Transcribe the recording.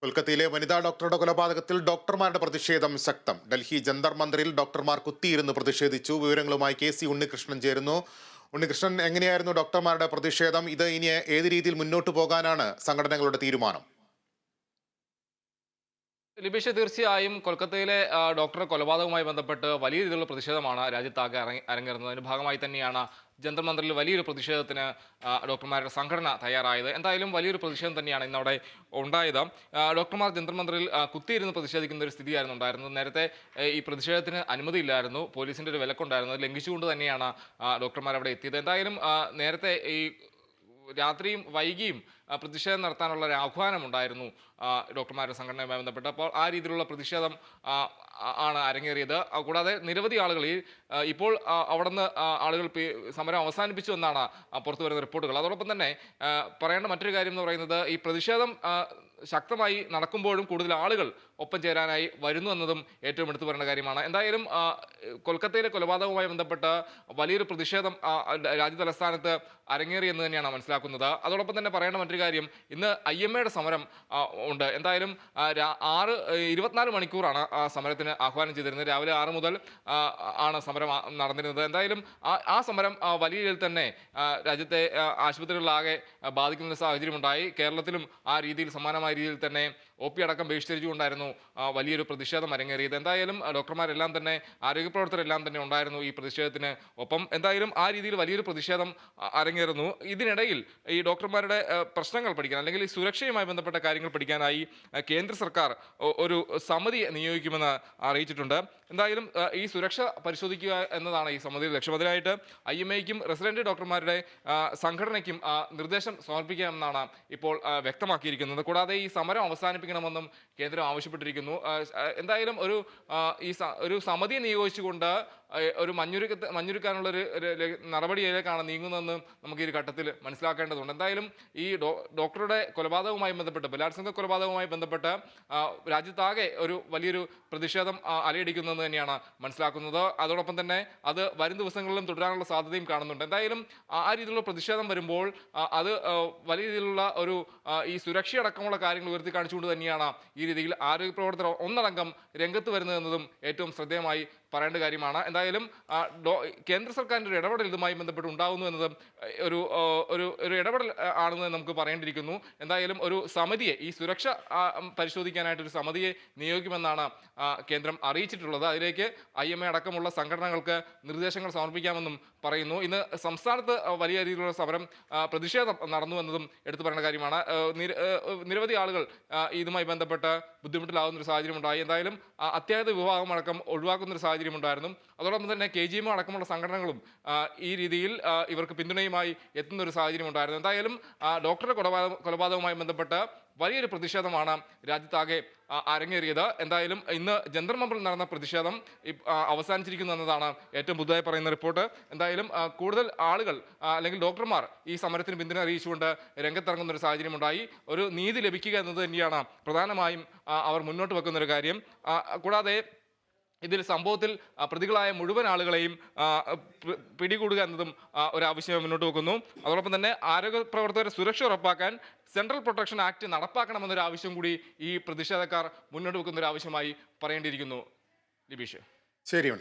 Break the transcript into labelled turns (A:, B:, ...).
A: കൊൽക്കത്തയിലെ വനിതാ ഡോക്ടറുടെ കൊലപാതകത്തിൽ ഡോക്ടർമാരുടെ പ്രതിഷേധം ശക്തം. ഡൽഹി ജന്തർ മന്ദിറിൽ ഡോക്ടർമാർ കുത്തിയിരുന്ന് പ്രതിഷേധിച്ചു. വിവരങ്ങളുമായി KC ഉണ്ണികൃഷ്ണൻ ചേരുന്നു. ഉണ്ണികൃഷ്ണൻ, എങ്ങനെയായിരുന്നു ഡോക്ടർമാരുടെ പ്രതിഷേധം? ഇത് ഇനി ഏത് രീതിയിൽ മുന്നോട്ട് പോകാനാണ് സംഘടനകളുടെ തീരുമാനം?
B: ലിബീഷ്, തീർച്ചയായും കൊൽക്കത്തയിലെ ഡോക്ടറുടെ കൊലപാതകവുമായി ബന്ധപ്പെട്ട് വലിയ രീതിയിലുള്ള പ്രതിഷേധമാണ് രാജ്യത്താകെ അരങ്ങേറുന്നത്. അതിന്റെ ഭാഗമായി തന്നെയാണ് ജന്തർ മന്ദിറിൽ വലിയൊരു പ്രതിഷേധത്തിന് ഡോക്ടർമാരുടെ സംഘടന തയ്യാറായത്. എന്തായാലും വലിയൊരു പ്രതിഷേധം തന്നെയാണ് ഇന്നവിടെ ഉണ്ടായത്. ഡോക്ടർമാർ ജന്തർ മന്ദിറിൽ കുത്തിയിരുന്ന് പ്രതിഷേധിക്കുന്ന ഒരു സ്ഥിതിയായിരുന്നു ഉണ്ടായിരുന്നത്. നേരത്തെ ഈ പ്രതിഷേധത്തിന് അനുമതിയില്ലായിരുന്നു, പോലീസിന്റെ ഒരു വിലക്കുണ്ടായിരുന്നു. അത് ലംഘിച്ചുകൊണ്ട് തന്നെയാണ് ഡോക്ടർമാർ അവിടെ എത്തിയത്. എന്തായാലും നേരത്തെ ഈ രാത്രിയും വൈകിയും പ്രതിഷേധം നടത്താനുള്ള ഒരു ആഹ്വാനമുണ്ടായിരുന്നു ഡോക്ടർമാരുടെ സംഘടനയുമായി ബന്ധപ്പെട്ട്. അപ്പോൾ ആ രീതിയിലുള്ള പ്രതിഷേധം ആണ് അരങ്ങേറിയത്. കൂടാതെ നിരവധി ആളുകൾ ഇപ്പോൾ അവിടുന്ന് ആളുകൾ സമരം അവസാനിപ്പിച്ചു എന്നാണ് പുറത്തു വരുന്ന റിപ്പോർട്ടുകൾ. അതോടൊപ്പം തന്നെ പറയേണ്ട മറ്റൊരു കാര്യം എന്ന് പറയുന്നത്, ഈ പ്രതിഷേധം ശക്തമായി നടക്കുമ്പോഴും കൂടുതൽ ആളുകൾ ഒപ്പം ചേരാനായി വരുന്നു എന്നതും ഏറ്റവും എടുത്തു പറയേണ്ട കാര്യമാണ്. എന്തായാലും കൊൽക്കത്തയിലെ കൊലപാതകവുമായി ബന്ധപ്പെട്ട് വലിയൊരു പ്രതിഷേധം രാജ്യതലസ്ഥാനത്ത് അരങ്ങേറി എന്ന് തന്നെയാണ് മനസ്സിലാക്കുന്നത്. അതോടൊപ്പം തന്നെ പറയേണ്ട മറ്റൊരു കാര്യം, ഇന്ന് IMAയുടെ സമരം ഉണ്ട്. എന്തായാലും 24 മണിക്കൂറാണ് ആ സമരത്തിന് ആഹ്വാനം ചെയ്തിരുന്നത്. രാവിലെ 6 മുതൽ ആണ് സമരം നടന്നിരുന്നത്. എന്തായാലും ആ സമരം വലിയ രീതിയിൽ തന്നെ രാജ്യത്തെ ആശുപത്രികളിലാകെ ബാധിക്കുന്ന ഒരു സാഹചര്യമുണ്ടായി. കേരളത്തിലും ആ രീതിയിൽ സമാനമായ രീതിയിൽ തന്നെ OP അടക്കം ബഹിഷ്കരിച്ചുകൊണ്ടായിരുന്നു വലിയൊരു പ്രതിഷേധം അരങ്ങേറിയത്. എന്തായാലും ഡോക്ടർമാരെല്ലാം തന്നെ, ആരോഗ്യപ്രവർത്തകരെല്ലാം തന്നെ ഉണ്ടായിരുന്നു ഈ പ്രതിഷേധത്തിന് ഒപ്പം. എന്തായാലും ആ രീതിയിൽ വലിയൊരു പ്രതിഷേധം അരങ്ങേറുന്നു. ഇതിനിടയിൽ ഈ ഡോക്ടർമാരുടെ പ്രശ്നങ്ങൾ പഠിക്കാൻ, അല്ലെങ്കിൽ ഈ സുരക്ഷയുമായി ബന്ധപ്പെട്ട കാര്യങ്ങൾ പഠിക്കാനായി കേന്ദ്ര സർക്കാർ ഒരു സമിതി നിയോഗിക്കുമെന്ന് അറിയിച്ചിട്ടുണ്ട്. എന്തായാലും ഈ സുരക്ഷ പരിശോധിക്കുക എന്നതാണ് ഈ സമിതിയുടെ ലക്ഷ്യം. അതിനായിട്ട് IMAയ്ക്കും റെസിഡന്റ് ഡോക്ടർമാരുടെ സംഘടനയ്ക്കും നിർദ്ദേശം സമർപ്പിക്കാമെന്നാണ് ഇപ്പോൾ വ്യക്തമാക്കിയിരിക്കുന്നത്. കൂടാതെ ഈ സമരം അവസാനിപ്പിക്കണമെന്നും കേന്ദ്രം ആവശ്യപ്പെട്ടിരിക്കുന്നു. എന്തായാലും ഒരു സമിതിയെ നിയോഗിച്ചുകൊണ്ട് ഒരു മഞ്ഞുരുക്കാനുള്ള ഒരു നടപടിയിലേക്കാണ് നീങ്ങുന്നതെന്ന് നമുക്ക് ഈ ഘട്ടത്തിൽ മനസ്സിലാക്കേണ്ടതുണ്ട്. എന്തായാലും ഈ ഡോക്ടറുടെ കൊലപാതകവുമായി ബന്ധപ്പെട്ട്, ബലാത്സംഗ കൊലപാതകവുമായി ബന്ധപ്പെട്ട് രാജ്യത്താകെ ഒരു വലിയൊരു പ്രതിഷേധം അലയടിക്കുന്നതെന്ന് തന്നെയാണ് മനസ്സിലാക്കുന്നത്. അതോടൊപ്പം തന്നെ അത് വരും ദിവസങ്ങളിലും തുടരാനുള്ള സാധ്യതയും കാണുന്നുണ്ട്. എന്തായാലും ആ രീതിയിലുള്ള പ്രതിഷേധം വരുമ്പോൾ അത് വലിയ രീതിയിലുള്ള ഈ സുരക്ഷയടക്കമുള്ള കാര്യങ്ങൾ ഉയർത്തി കാണിച്ചുകൊണ്ട് തന്നെയാണ് ഈ രീതിയിൽ ആരോഗ്യ പ്രവർത്തകർ ഒന്നടങ്കം രംഗത്ത് വരുന്നതെന്നതും ഏറ്റവും ശ്രദ്ധേയമായി പറയേണ്ട കാര്യമാണ്. എന്തായാലും കേന്ദ്ര സർക്കാരിൻ്റെ ഒരു ഇടപെടൽ ഇതുമായി ബന്ധപ്പെട്ട് ഉണ്ടാകുന്നു എന്നതും ഒരു ഇടപെടൽ ആണെന്ന് നമുക്ക് പറയേണ്ടിയിരിക്കുന്നു. എന്തായാലും ഒരു സമിതിയെ, ഈ സുരക്ഷ പരിശോധിക്കാനായിട്ടൊരു സമിതിയെ നിയോഗിക്കുമെന്നാണ് കേന്ദ്രം അറിയിച്ചിട്ടുള്ളത്. അതിലേക്ക് IMA അടക്കമുള്ള സംഘടനകൾക്ക് നിർദ്ദേശങ്ങൾ സമർപ്പിക്കാമെന്നും പറയുന്നു. ഇന്ന് സംസ്ഥാനത്ത് വലിയ രീതിയിലുള്ള സമരം, പ്രതിഷേധം നടന്നു എന്നതും എടുത്തു പറയേണ്ട കാര്യമാണ്. നിരവധി ആളുകൾ ഇതുമായി ബന്ധപ്പെട്ട് ബുദ്ധിമുട്ടിലാകുന്ന ഒരു സാഹചര്യം ഉണ്ടായി. എന്തായാലും അത്യാഹിത വിഭാഗം അടക്കം ഒഴിവാക്കുന്ന ഒരു സാഹചര്യം ഉണ്ടായിരുന്നു. അതോടൊപ്പം തന്നെ KGM അടക്കമുള്ള സംഘടനകളും ഈ രീതിയിൽ ഇവർക്ക് പിന്തുണയുമായി എത്തുന്ന ഒരു സാഹചര്യം ഉണ്ടായിരുന്നു. എന്തായാലും ഡോക്ടറുടെ കൊലപാതകവുമായി ബന്ധപ്പെട്ട് വലിയൊരു പ്രതിഷേധമാണ് രാജ്യത്താകെ അരങ്ങേറിയത്. എന്തായാലും ഇന്ന് ജന്തർ മന്ദിറിൽ നടന്ന പ്രതിഷേധം അവസാനിച്ചിരിക്കുന്നു എന്നതാണ് ഏറ്റവും പുതുതായി പറയുന്ന റിപ്പോർട്ട്. എന്തായാലും കൂടുതൽ ആളുകൾ അല്ലെങ്കിൽ ഡോക്ടർമാർ ഈ സമരത്തിന് പിന്തുണ അറിയിച്ചുകൊണ്ട് രംഗത്തിറങ്ങുന്ന ഒരു സാഹചര്യം ഉണ്ടായി. ഒരു നീതി ലഭിക്കുക എന്നത് തന്നെയാണ് പ്രധാനമായും അവർ മുന്നോട്ട് വെക്കുന്ന ഒരു കാര്യം. കൂടാതെ ഇതിൽ സംഭവത്തിൽ പ്രതികളായ മുഴുവൻ ആളുകളെയും പിടികൂടുക എന്നതും ഒരാവശ്യമായി മുന്നോട്ട് വെക്കുന്നു. അതോടൊപ്പം തന്നെ ആരോഗ്യ പ്രവർത്തകരുടെ സുരക്ഷ ഉറപ്പാക്കാൻ സെൻട്രൽ പ്രൊട്ടക്ഷൻ ആക്ട് നടപ്പാക്കണമെന്നൊരു ആവശ്യം കൂടി ഈ പ്രതിഷേധക്കാർ മുന്നോട്ട് വെക്കുന്ന ഒരു ആവശ്യമായി പറയേണ്ടിയിരിക്കുന്നു. ലിബീഷ്.
A: ശരി.